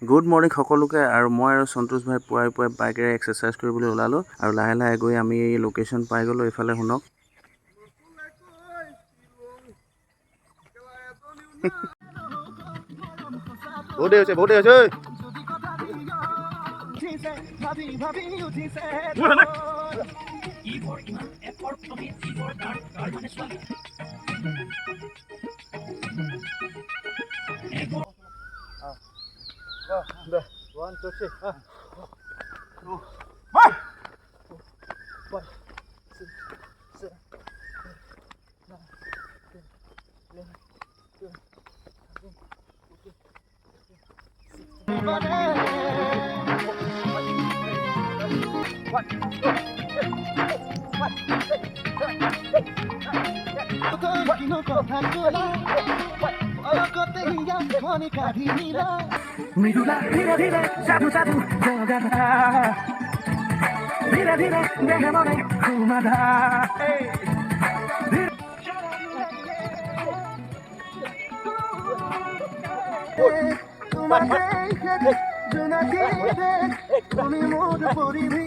Good morning সকলোকে আৰু মই আৰু সন্তোষ ভাই পুৱাই বাইকেৰে এক্সাৰচাইজ কৰিবলৈ ওলালোঁ আৰু লাহে লাহে গৈ আমি লোকেশ্যন পাই গ'লোঁ। এইফালে শুনক। বহুত দেৰি হৈছে। One, two, three. মৃদুলা ধীরে ধীরে সাধু সাধু জগদা ধীরে ধীরে দেহে মনে ঘুমাধা তুমি মোর পরিধি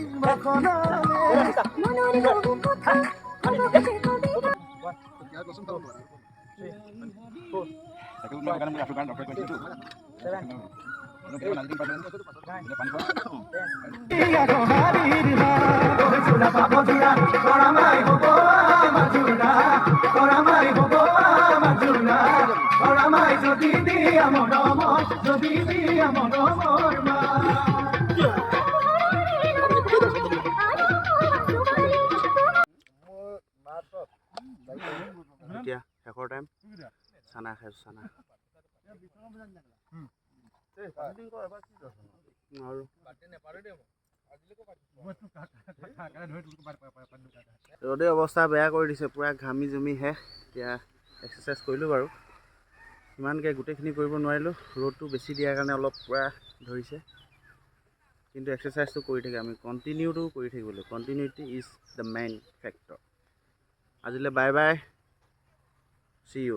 যদি দিয়া মনময় যদি দিয়া মনময় এতিয়া শেষৰ টাইম চানা খাইছোঁ চানা ৰ'দে অৱস্থা বেয়া কৰি দিছে। পূৰা ঘামি জুমি শেষ। এতিয়া এক্সাৰচাইজ কৰিলোঁ বাৰু, ইমানকৈ গোটেইখিনি কৰিব নোৱাৰিলোঁ। ৰ'দটো বেছি দিয়াৰ কাৰণে অলপ পূৰা ধৰিছে, কিন্তু এক্সাৰচাইজটো কৰি থাকে। আমি কণ্টিনিউটো কৰি থাকিব লাগিব। Continuity is the main factor. আজিলৈ বাই বাই, চি ইউ।